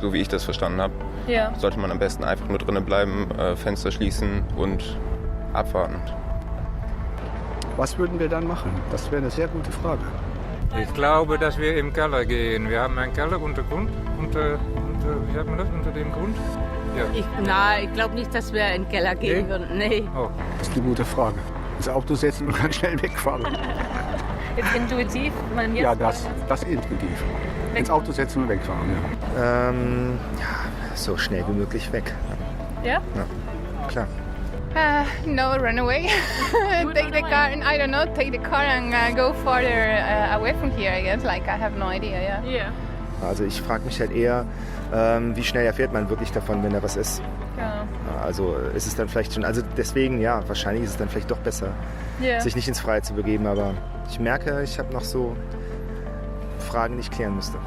so wie ich das verstanden habe, sollte man am besten einfach nur drinnen bleiben, Fenster schließen und abwarten. Was würden wir dann machen? Das wäre eine sehr gute Frage. Ich glaube, dass wir im Keller gehen. Wir haben einen Keller unter Grund, wie sagt man das, unter dem Grund? Ja. Ich glaube nicht, dass wir in den Keller gehen würden. Nee. Oh. Das ist eine gute Frage. Das Auto setzen und ganz schnell wegfahren. Ist intuitiv? Ja, das ist intuitiv. Ins Auto setzen und wegfahren, ja. So schnell wie möglich weg. Ja? Ja, klar. No, run away. Take the car, and I don't know, take the car and go farther away from here, I guess. Like, I have no idea, Yeah. Also ich frage mich halt eher, wie schnell erfährt man wirklich davon, wenn da was ist. Ja. Also ist es dann vielleicht schon, also deswegen, ja, wahrscheinlich ist es dann vielleicht doch besser, sich nicht ins Freie zu begeben. Aber ich merke, ich habe noch so Fragen, die ich klären müsste.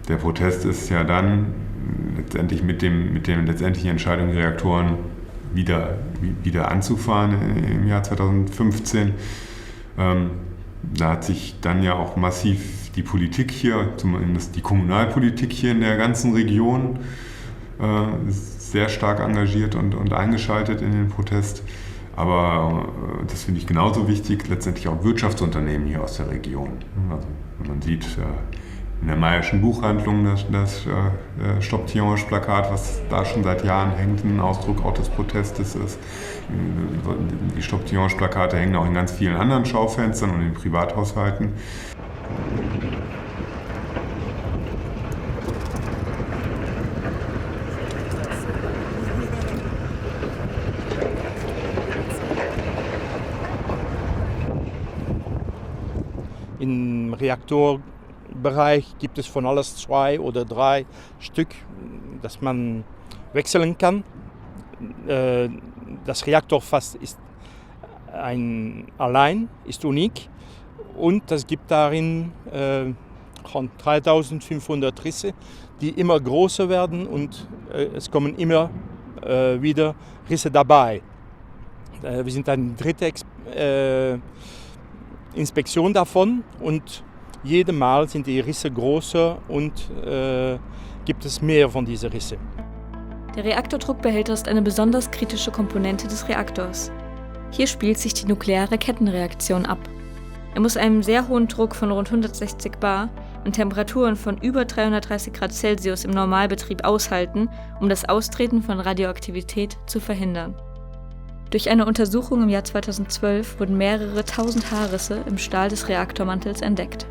Der Protest ist ja dann letztendlich mit der letztendlichen Entscheidung, die Reaktoren wieder anzufahren im Jahr 2015. Da hat sich dann ja auch massiv die Politik hier, zumindest die Kommunalpolitik hier in der ganzen Region, sehr stark engagiert und eingeschaltet in den Protest. Aber das finde ich genauso wichtig, letztendlich auch Wirtschaftsunternehmen hier aus der Region. Also man sieht in der Mayer'schen Buchhandlung das Stopp-Tihange-Plakat, was da schon seit Jahren hängt, ein Ausdruck auch des Protestes ist. Die Stopp-Tihange-Plakate hängen auch in ganz vielen anderen Schaufenstern und in Privathaushalten. Im Reaktorbereich gibt es von alles 2 oder 3 Stück, das man wechseln kann. Das Reaktorfass ist ist unik und es gibt darin 3500 Risse, die immer größer werden und es kommen immer wieder Risse dabei. Wir sind eine dritte Inspektion davon und jedes Mal sind die Risse größer und gibt es mehr von diesen Rissen. Der Reaktordruckbehälter ist eine besonders kritische Komponente des Reaktors. Hier spielt sich die nukleare Kettenreaktion ab. Er muss einen sehr hohen Druck von rund 160 bar und Temperaturen von über 330 Grad Celsius im Normalbetrieb aushalten, um das Austreten von Radioaktivität zu verhindern. Durch eine Untersuchung im Jahr 2012 wurden mehrere tausend Haarrisse im Stahl des Reaktormantels entdeckt.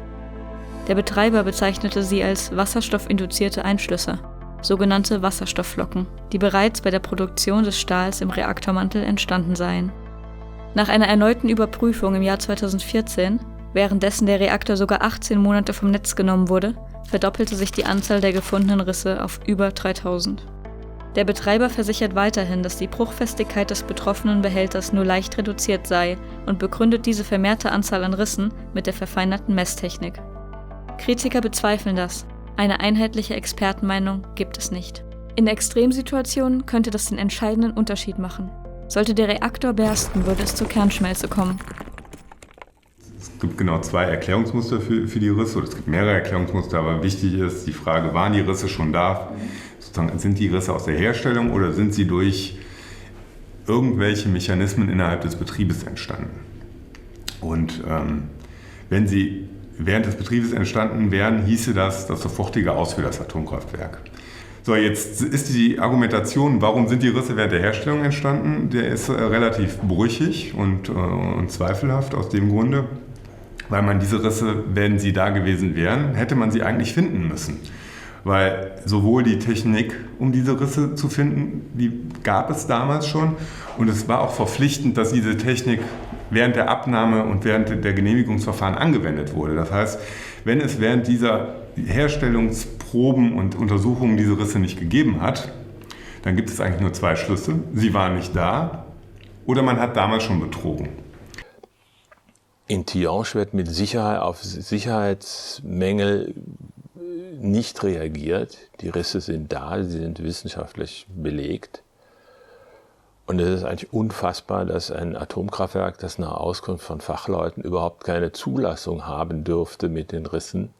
Der Betreiber bezeichnete sie als wasserstoffinduzierte Einschlüsse, sogenannte Wasserstoffflocken, die bereits bei der Produktion des Stahls im Reaktormantel entstanden seien. Nach einer erneuten Überprüfung im Jahr 2014, währenddessen der Reaktor sogar 18 Monate vom Netz genommen wurde, verdoppelte sich die Anzahl der gefundenen Risse auf über 3000. Der Betreiber versichert weiterhin, dass die Bruchfestigkeit des betroffenen Behälters nur leicht reduziert sei und begründet diese vermehrte Anzahl an Rissen mit der verfeinerten Messtechnik. Kritiker bezweifeln das. Eine einheitliche Expertenmeinung gibt es nicht. In Extremsituationen könnte das den entscheidenden Unterschied machen. Sollte der Reaktor bersten, würde es zur Kernschmelze kommen. Es gibt genau 2 Erklärungsmuster für die Risse, oder es gibt mehrere Erklärungsmuster, aber wichtig ist die Frage, waren die Risse schon da? Sozusagen, sind die Risse aus der Herstellung oder sind sie durch irgendwelche Mechanismen innerhalb des Betriebes entstanden? Und wenn sie während des Betriebes entstanden wären, hieße das sofortige Aus für das Atomkraftwerk. So, jetzt ist die Argumentation, warum sind die Risse während der Herstellung entstanden, der ist relativ brüchig und zweifelhaft aus dem Grunde, weil man diese Risse, wenn sie da gewesen wären, hätte man sie eigentlich finden müssen. Weil sowohl die Technik, um diese Risse zu finden, die gab es damals schon und es war auch verpflichtend, dass diese Technik während der Abnahme und während der Genehmigungsverfahren angewendet wurde. Das heißt, wenn es während dieser Herstellungsprozesse Proben und Untersuchungen diese Risse nicht gegeben hat, dann gibt es eigentlich nur 2 Schlüsse. Sie waren nicht da oder man hat damals schon betrogen. In Tihange wird mit Sicherheit auf Sicherheitsmängel nicht reagiert. Die Risse sind da, sie sind wissenschaftlich belegt. Und es ist eigentlich unfassbar, dass ein Atomkraftwerk, das nach Auskunft von Fachleuten überhaupt keine Zulassung haben dürfte mit den Rissen,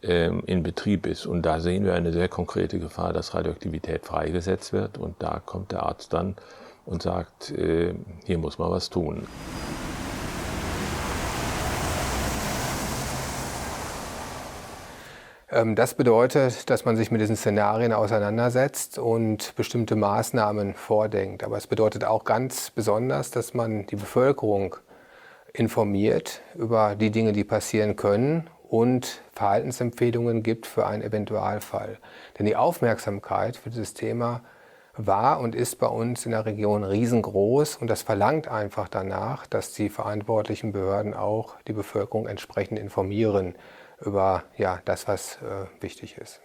in Betrieb ist. Und da sehen wir eine sehr konkrete Gefahr, dass Radioaktivität freigesetzt wird. Und da kommt der Arzt dann und sagt, hier muss man was tun. Das bedeutet, dass man sich mit diesen Szenarien auseinandersetzt und bestimmte Maßnahmen vordenkt. Aber es bedeutet auch ganz besonders, dass man die Bevölkerung informiert über die Dinge, die passieren können und Verhaltensempfehlungen gibt für einen Eventualfall. Denn die Aufmerksamkeit für dieses Thema war und ist bei uns in der Region riesengroß und das verlangt einfach danach, dass die verantwortlichen Behörden auch die Bevölkerung entsprechend informieren über das, was wichtig ist.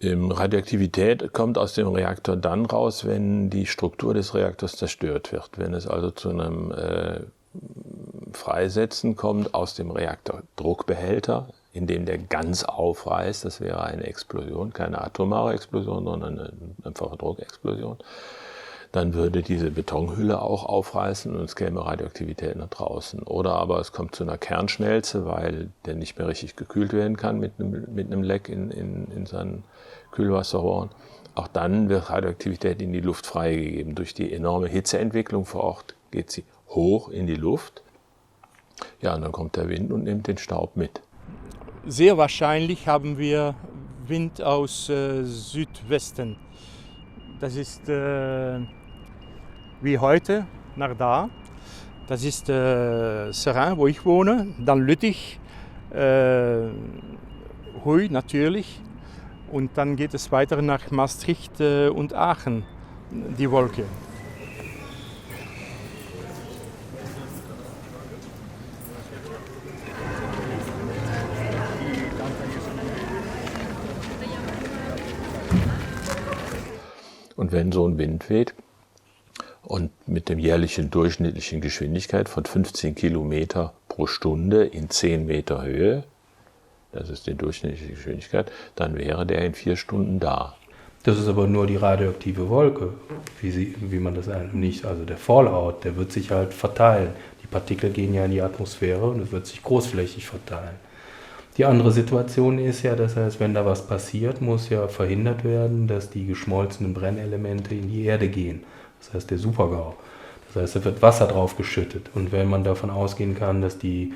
Radioaktivität kommt aus dem Reaktor dann raus, wenn die Struktur des Reaktors zerstört wird. Wenn es also zu einem Freisetzen kommt aus dem Reaktordruckbehälter, in dem der ganz aufreißt, das wäre eine Explosion, keine atomare Explosion, sondern eine einfache Druckexplosion, dann würde diese Betonhülle auch aufreißen und es käme Radioaktivität nach draußen. Oder aber es kommt zu einer Kernschmelze, weil der nicht mehr richtig gekühlt werden kann mit einem Leck in seinen Kühlwasserrohren. Auch dann wird Radioaktivität in die Luft freigegeben. Durch die enorme Hitzeentwicklung vor Ort geht sie hoch in die Luft. Ja, und dann kommt der Wind und nimmt den Staub mit. Sehr wahrscheinlich haben wir Wind aus Südwesten. Das ist wie heute nach da. Das ist Seraing, wo ich wohne. Dann Lüttich, Huy natürlich. Und dann geht es weiter nach Maastricht und Aachen, die Wolke. Und wenn so ein Wind weht und mit der jährlichen durchschnittlichen Geschwindigkeit von 15 Kilometer pro Stunde in 10 Meter Höhe, das ist die durchschnittliche Geschwindigkeit, dann wäre der in 4 Stunden da. Das ist aber nur die radioaktive Wolke, wie man das nicht, also der Fallout, der wird sich halt verteilen. Die Partikel gehen ja in die Atmosphäre und es wird sich großflächig verteilen. Die andere Situation ist ja, das heißt, wenn da was passiert, muss ja verhindert werden, dass die geschmolzenen Brennelemente in die Erde gehen. Das heißt, der Supergau. Das heißt, da wird Wasser drauf geschüttet. Und wenn man davon ausgehen kann, dass die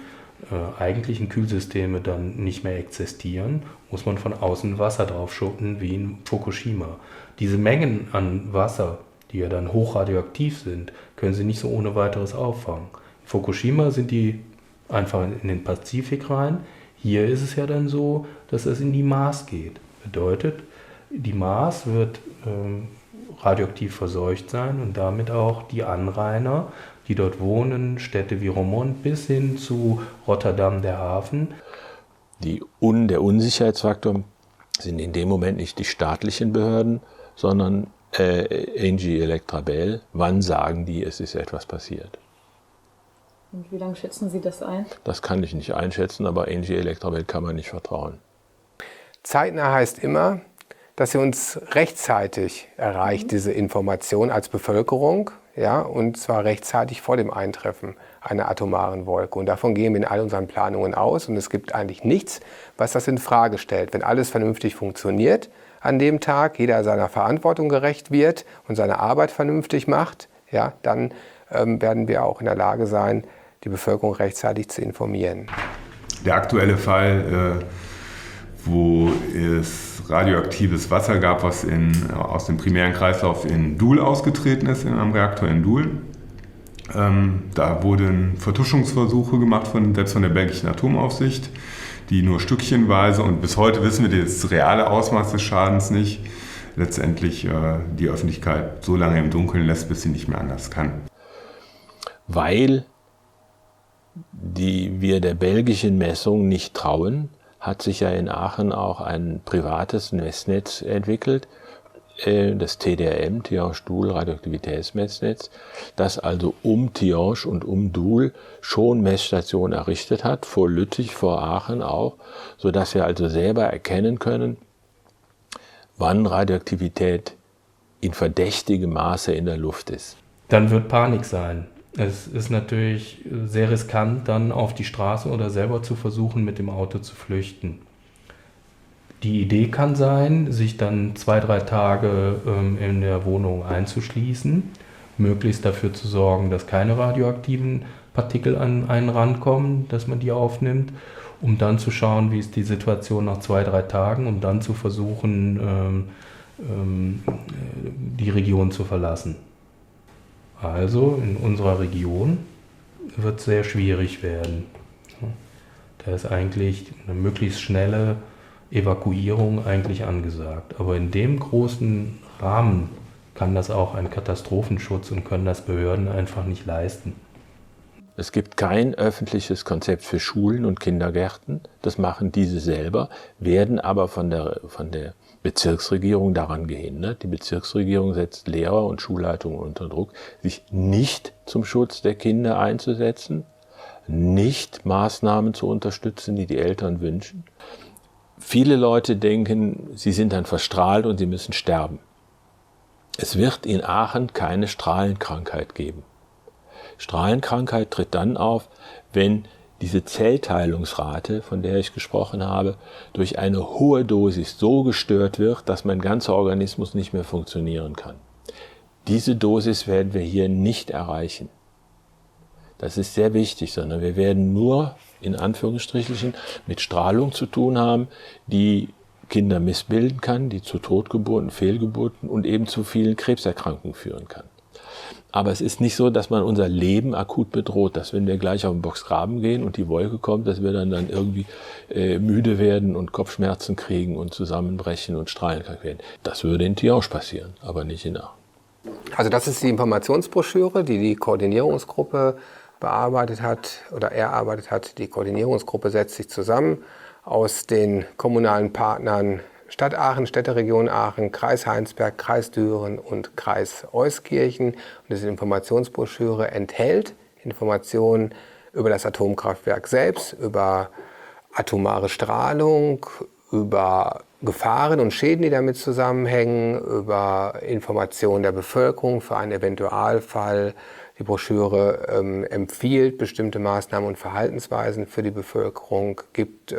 eigentlichen Kühlsysteme dann nicht mehr existieren, muss man von außen Wasser drauf schütten, wie in Fukushima. Diese Mengen an Wasser, die ja dann hochradioaktiv sind, können sie nicht so ohne weiteres auffangen. In Fukushima sind die einfach in den Pazifik rein. Hier ist es ja dann so, dass es in die Maas geht. Bedeutet, die Maas wird radioaktiv verseucht sein und damit auch die Anrainer, die dort wohnen, Städte wie Roermond bis hin zu Rotterdam, der Hafen. Der Unsicherheitsfaktor sind in dem Moment nicht die staatlichen Behörden, sondern Engie Electrabel. Wann sagen die, es ist etwas passiert? Und wie lange schätzen Sie das ein? Das kann ich nicht einschätzen, aber Engie Electrabel kann man nicht vertrauen. Zeitnah heißt immer, dass sie uns rechtzeitig erreicht, diese Information als Bevölkerung, ja, und zwar rechtzeitig vor dem Eintreffen einer atomaren Wolke. Und davon gehen wir in all unseren Planungen aus. Und es gibt eigentlich nichts, was das in Frage stellt. Wenn alles vernünftig funktioniert an dem Tag, jeder seiner Verantwortung gerecht wird und seine Arbeit vernünftig macht, ja, dann werden wir auch in der Lage sein, die Bevölkerung rechtzeitig zu informieren. Der aktuelle Fall, wo es radioaktives Wasser gab, was aus dem primären Kreislauf in Doel ausgetreten ist, in einem Reaktor in Doel. Da wurden Vertuschungsversuche gemacht, selbst von der belgischen Atomaufsicht, die nur stückchenweise, und bis heute wissen wir das reale Ausmaß des Schadens nicht, letztendlich die Öffentlichkeit so lange im Dunkeln lässt, bis sie nicht mehr anders kann. Weil wir der belgischen Messung nicht trauen, hat sich ja in Aachen auch ein privates Messnetz entwickelt, das TDRM, Tihange-Doel Radioaktivitätsmessnetz, das also um Tihange und um Doel schon Messstationen errichtet hat, vor Lüttich, vor Aachen auch, sodass wir also selber erkennen können, wann Radioaktivität in verdächtigem Maße in der Luft ist. Dann wird Panik sein. Es ist natürlich sehr riskant, dann auf die Straße oder selber zu versuchen, mit dem Auto zu flüchten. Die Idee kann sein, sich dann 2-3 Tage in der Wohnung einzuschließen, möglichst dafür zu sorgen, dass keine radioaktiven Partikel an einen rankommen, dass man die aufnimmt, um dann zu schauen, wie ist die Situation nach 2-3 Tagen, um dann zu versuchen, die Region zu verlassen. Also in unserer Region wird es sehr schwierig werden. Da ist eigentlich eine möglichst schnelle Evakuierung eigentlich angesagt. Aber in dem großen Rahmen kann das auch ein Katastrophenschutz und können das Behörden einfach nicht leisten. Es gibt kein öffentliches Konzept für Schulen und Kindergärten. Das machen diese selber, werden aber von der Bezirksregierung daran gehindert. Die Bezirksregierung setzt Lehrer und Schulleitungen unter Druck, sich nicht zum Schutz der Kinder einzusetzen, nicht Maßnahmen zu unterstützen, die die Eltern wünschen. Viele Leute denken, sie sind dann verstrahlt und sie müssen sterben. Es wird in Aachen keine Strahlenkrankheit geben. Strahlenkrankheit tritt dann auf, wenn diese Zellteilungsrate, von der ich gesprochen habe, durch eine hohe Dosis so gestört wird, dass mein ganzer Organismus nicht mehr funktionieren kann. Diese Dosis werden wir hier nicht erreichen. Das ist sehr wichtig, sondern wir werden nur, in Anführungsstrichen, mit Strahlung zu tun haben, die Kinder missbilden kann, die zu Totgeburten, Fehlgeburten und eben zu vielen Krebserkrankungen führen kann. Aber es ist nicht so, dass man unser Leben akut bedroht, dass wenn wir gleich auf den Boxgraben gehen und die Wolke kommt, dass wir dann irgendwie müde werden und Kopfschmerzen kriegen und zusammenbrechen und strahlenkrank werden. Das würde in Tihange passieren, aber nicht in Aachen. Also das ist die Informationsbroschüre, die die Koordinierungsgruppe bearbeitet hat oder erarbeitet hat. Die Koordinierungsgruppe setzt sich zusammen aus den kommunalen Partnern Stadt Aachen, Städteregion Aachen, Kreis Heinsberg, Kreis Düren und Kreis Euskirchen. Und diese Informationsbroschüre enthält Informationen über das Atomkraftwerk selbst, über atomare Strahlung, über Gefahren und Schäden, die damit zusammenhängen, über Informationen der Bevölkerung für einen Eventualfall. Die Broschüre empfiehlt bestimmte Maßnahmen und Verhaltensweisen für die Bevölkerung, gibt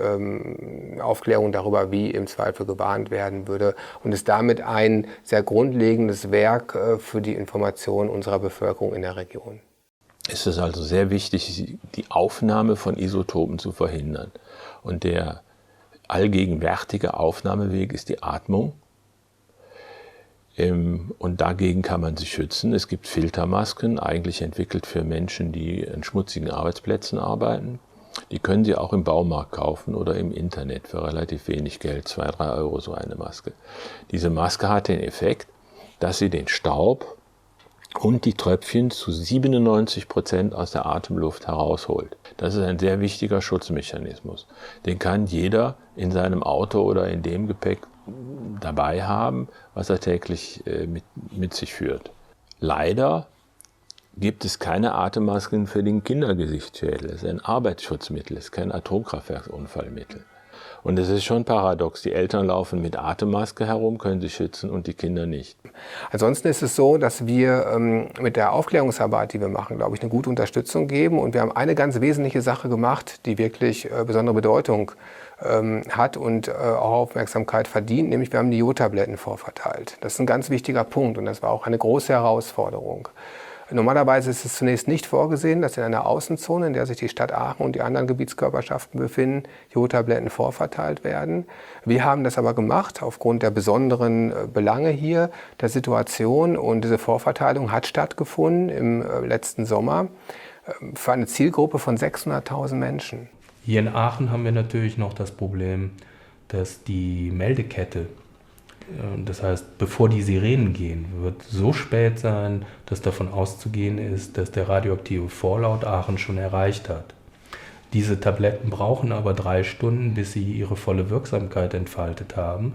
Aufklärung darüber, wie im Zweifel gewarnt werden würde und ist damit ein sehr grundlegendes Werk für die Information unserer Bevölkerung in der Region. Es ist also sehr wichtig, die Aufnahme von Isotopen zu verhindern. Und der allgegenwärtige Aufnahmeweg ist die Atmung. Und dagegen kann man sich schützen. Es gibt Filtermasken, eigentlich entwickelt für Menschen, die an schmutzigen Arbeitsplätzen arbeiten. Die können Sie auch im Baumarkt kaufen oder im Internet für relativ wenig Geld, 2-3 Euro so eine Maske. Diese Maske hat den Effekt, dass sie den Staub und die Tröpfchen zu 97% aus der Atemluft herausholt. Das ist ein sehr wichtiger Schutzmechanismus. Den kann jeder in seinem Auto oder in dem Gepäck dabei haben, was er täglich mit sich führt. Leider gibt es keine Atemmasken für den Kindergesichtsschädel. Es ist ein Arbeitsschutzmittel, es ist kein Atomkraftwerksunfallmittel. Und es ist schon paradox, die Eltern laufen mit Atemmaske herum, können sich schützen und die Kinder nicht. Ansonsten ist es so, dass wir mit der Aufklärungsarbeit, die wir machen, glaube ich, eine gute Unterstützung geben. Und wir haben eine ganz wesentliche Sache gemacht, die wirklich besondere Bedeutung hat und auch Aufmerksamkeit verdient, nämlich wir haben die Jodtabletten vorverteilt. Das ist ein ganz wichtiger Punkt und das war auch eine große Herausforderung. Normalerweise ist es zunächst nicht vorgesehen, dass in einer Außenzone, in der sich die Stadt Aachen und die anderen Gebietskörperschaften befinden, Jodtabletten vorverteilt werden. Wir haben das aber gemacht aufgrund der besonderen Belange hier, der Situation, und diese Vorverteilung hat stattgefunden im letzten Sommer für eine Zielgruppe von 600.000 Menschen. Hier in Aachen haben wir natürlich noch das Problem, dass die Meldekette, das heißt, bevor die Sirenen gehen, wird so spät sein, dass davon auszugehen ist, dass der radioaktive Vorlaut Aachen schon erreicht hat. Diese Tabletten brauchen aber 3 Stunden, bis sie ihre volle Wirksamkeit entfaltet haben.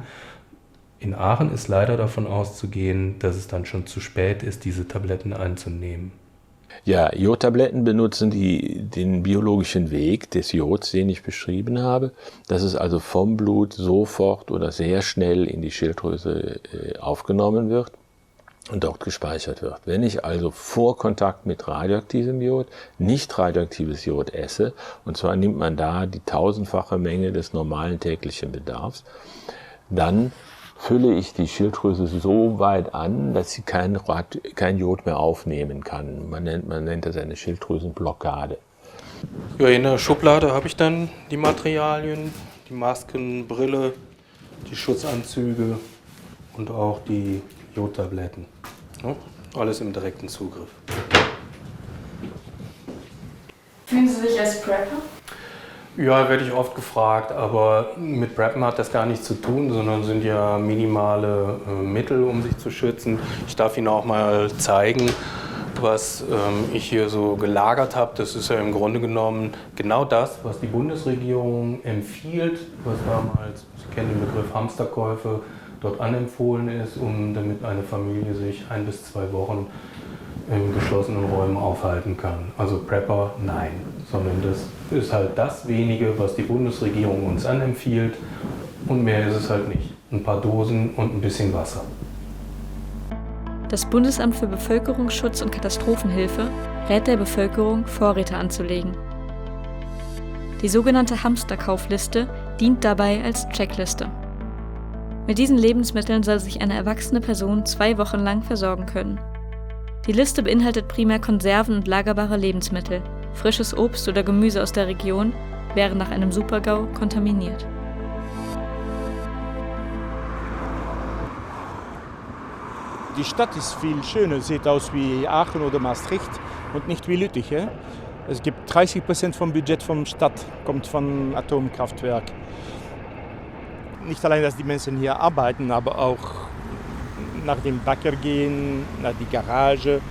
In Aachen ist leider davon auszugehen, dass es dann schon zu spät ist, diese Tabletten einzunehmen. Ja, Jodtabletten benutzen den biologischen Weg des Jods, den ich beschrieben habe, dass es also vom Blut sofort oder sehr schnell in die Schilddrüse aufgenommen wird und dort gespeichert wird. Wenn ich also vor Kontakt mit radioaktivem Jod nicht radioaktives Jod esse, und zwar nimmt man da die 1000-fache Menge des normalen täglichen Bedarfs, dann fülle ich die Schilddrüse so weit an, dass sie kein Jod mehr aufnehmen kann. Man nennt das eine Schilddrüsenblockade. Ja, in der Schublade habe ich dann die Materialien, die Masken, Brille, die Schutzanzüge und auch die Jodtabletten. Ja, alles im direkten Zugriff. Fühlen Sie sich als Prepper? Ja, werde ich oft gefragt, aber mit Preppen hat das gar nichts zu tun, sondern sind ja minimale Mittel, um sich zu schützen. Ich darf Ihnen auch mal zeigen, was ich hier so gelagert habe. Das ist ja im Grunde genommen genau das, was die Bundesregierung empfiehlt, was damals, Sie kennen den Begriff Hamsterkäufe, dort anempfohlen ist, damit eine Familie sich 1 bis 2 Wochen in geschlossenen Räumen aufhalten kann. Also Prepper, nein, sondern das ist halt das Wenige, was die Bundesregierung uns anempfiehlt und mehr ist es halt nicht. Ein paar Dosen und ein bisschen Wasser. Das Bundesamt für Bevölkerungsschutz und Katastrophenhilfe rät der Bevölkerung, Vorräte anzulegen. Die sogenannte Hamsterkaufliste dient dabei als Checkliste. Mit diesen Lebensmitteln soll sich eine erwachsene Person 2 Wochen lang versorgen können. Die Liste beinhaltet primär Konserven und lagerbare Lebensmittel. Frisches Obst oder Gemüse aus der Region wäre nach einem Supergau kontaminiert. Die Stadt ist viel schöner, sieht aus wie Aachen oder Maastricht und nicht wie Lüttich. Es gibt 30% vom Budget der Stadt kommt von Atomkraftwerk. Nicht allein, dass die Menschen hier arbeiten, aber auch nach dem Bäcker gehen, nach die Garage,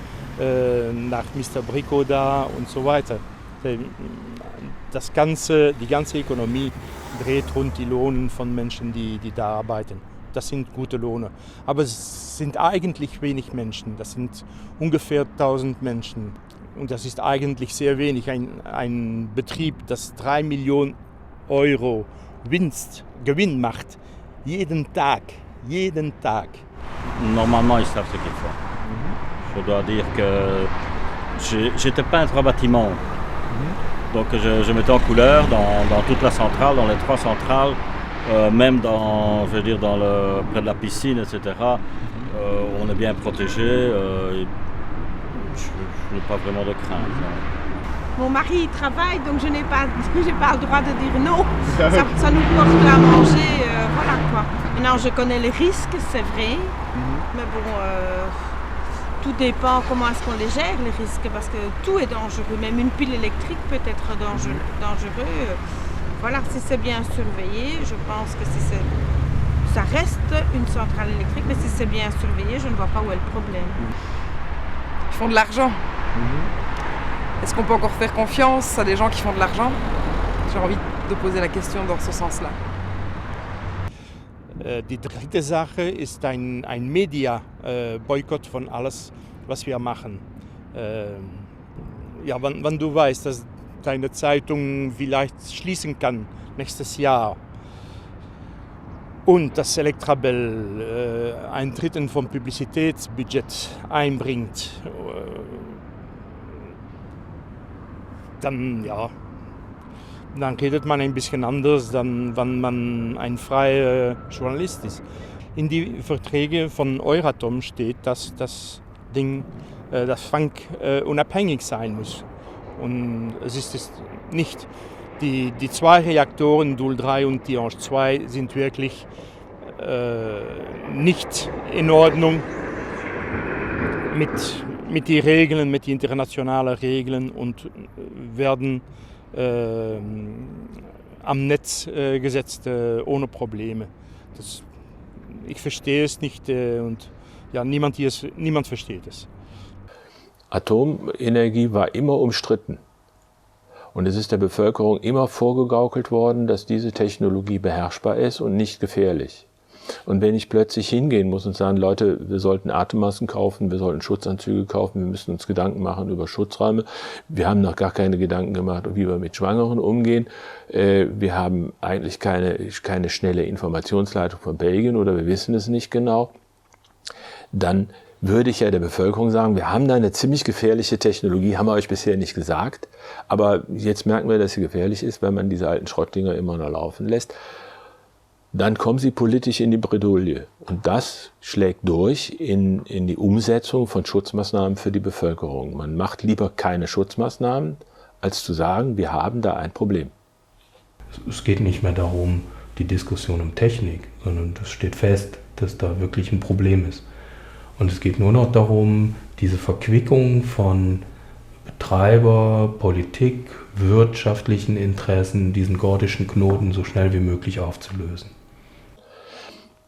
nach Mr. Brico da und so weiter. Die ganze Ökonomie dreht rund die Lohnen von Menschen, die da arbeiten. Das sind gute Löhne. Aber es sind eigentlich wenig Menschen. Das sind ungefähr 1000 Menschen. Und das ist eigentlich sehr wenig. Ein Betrieb, das 3 Millionen Euro Gewinn macht, jeden Tag. Normalement, ils savent ce qu'ils font. Je dois dire que j'étais peintre à bâtiment. Donc je mettais en couleur dans toute la centrale, dans les 3 centrales, même près de la piscine, etc. On est bien protégé. Je n'ai pas vraiment de crainte. Mon mari travaille, donc je n'ai pas le droit de dire non. Ça nous porte à manger, voilà quoi. Maintenant, je connais les risques, c'est vrai, mais bon, tout dépend comment est-ce qu'on les gère, les risques, parce que tout est dangereux. Même une pile électrique peut être dangereux. Voilà, si c'est bien surveillé, je pense que ça reste une centrale électrique, mais si c'est bien surveillé, je ne vois pas où est le problème. Ils font de l'argent. Est-ce qu'on peut encore faire confiance à des gens qui font de l'argent? J'ai envie de poser la question dans ce sens-là. Die dritte Sache ist ein Media-Boykott von alles, was wir machen. Wenn du weißt, dass deine Zeitung vielleicht schließen kann nächstes Jahr und das Electrabel 1/3 vom Publizitätsbudget einbringt, dann redet man ein bisschen anders, dann, wenn man ein freier Journalist ist. In die Verträge von Euratom steht, dass das Fang unabhängig sein muss. Und es ist es nicht. Die 2 Reaktoren, Doel 3 und Tihange 2, sind wirklich nicht in Ordnung mit den Regeln, mit den internationalen Regeln und werden am Netz gesetzt ohne Probleme. Ich verstehe es nicht und niemand versteht es. Atomenergie war immer umstritten. Und es ist der Bevölkerung immer vorgegaukelt worden, dass diese Technologie beherrschbar ist und nicht gefährlich. Und wenn ich plötzlich hingehen muss und sagen, Leute, wir sollten Atemmasken kaufen, wir sollten Schutzanzüge kaufen, wir müssen uns Gedanken machen über Schutzräume. Wir haben noch gar keine Gedanken gemacht, wie wir mit Schwangeren umgehen. Wir haben eigentlich keine schnelle Informationsleitung von Belgien oder wir wissen es nicht genau. Dann würde ich ja der Bevölkerung sagen, wir haben da eine ziemlich gefährliche Technologie, haben wir euch bisher nicht gesagt. Aber jetzt merken wir, dass sie gefährlich ist, wenn man diese alten Schrottdinger immer noch laufen lässt. Dann kommen sie politisch in die Bredouille. Und das schlägt durch in die Umsetzung von Schutzmaßnahmen für die Bevölkerung. Man macht lieber keine Schutzmaßnahmen, als zu sagen, wir haben da ein Problem. Es geht nicht mehr darum, die Diskussion um Technik, sondern es steht fest, dass da wirklich ein Problem ist. Und es geht nur noch darum, diese Verquickung von Betreiber, Politik, wirtschaftlichen Interessen, diesen gordischen Knoten so schnell wie möglich aufzulösen.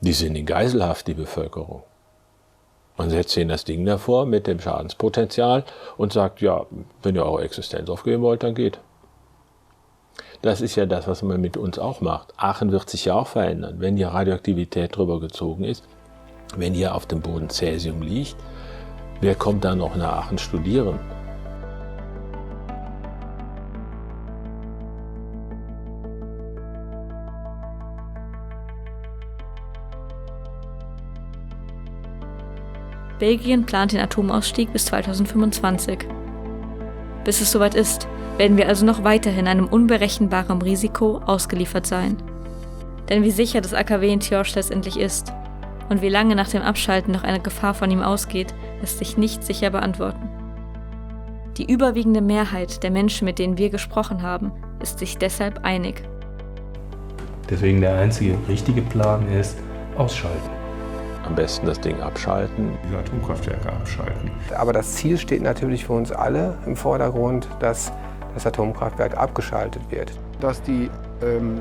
Die sind in Geiselhaft, die Bevölkerung. Man setzt ihnen das Ding davor mit dem Schadenspotenzial und sagt, ja, wenn ihr eure Existenz aufgeben wollt, dann geht. Das ist ja das, was man mit uns auch macht. Aachen wird sich ja auch verändern, wenn hier Radioaktivität drüber gezogen ist, wenn hier auf dem Boden Cäsium liegt. Wer kommt dann noch nach Aachen studieren? Belgien plant den Atomausstieg bis 2025. Bis es soweit ist, werden wir also noch weiterhin einem unberechenbaren Risiko ausgeliefert sein. Denn wie sicher das AKW in Tihange letztendlich ist und wie lange nach dem Abschalten noch eine Gefahr von ihm ausgeht, lässt sich nicht sicher beantworten. Die überwiegende Mehrheit der Menschen, mit denen wir gesprochen haben, ist sich deshalb einig. Deswegen der einzige richtige Plan ist, ausschalten. Am besten das Ding abschalten. Diese Atomkraftwerke abschalten. Aber das Ziel steht natürlich für uns alle im Vordergrund, dass das Atomkraftwerk abgeschaltet wird. Dass die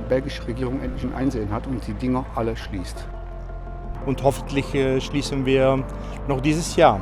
belgische Regierung endlich ein Einsehen hat und die Dinger alle schließt. Und hoffentlich schließen wir noch dieses Jahr.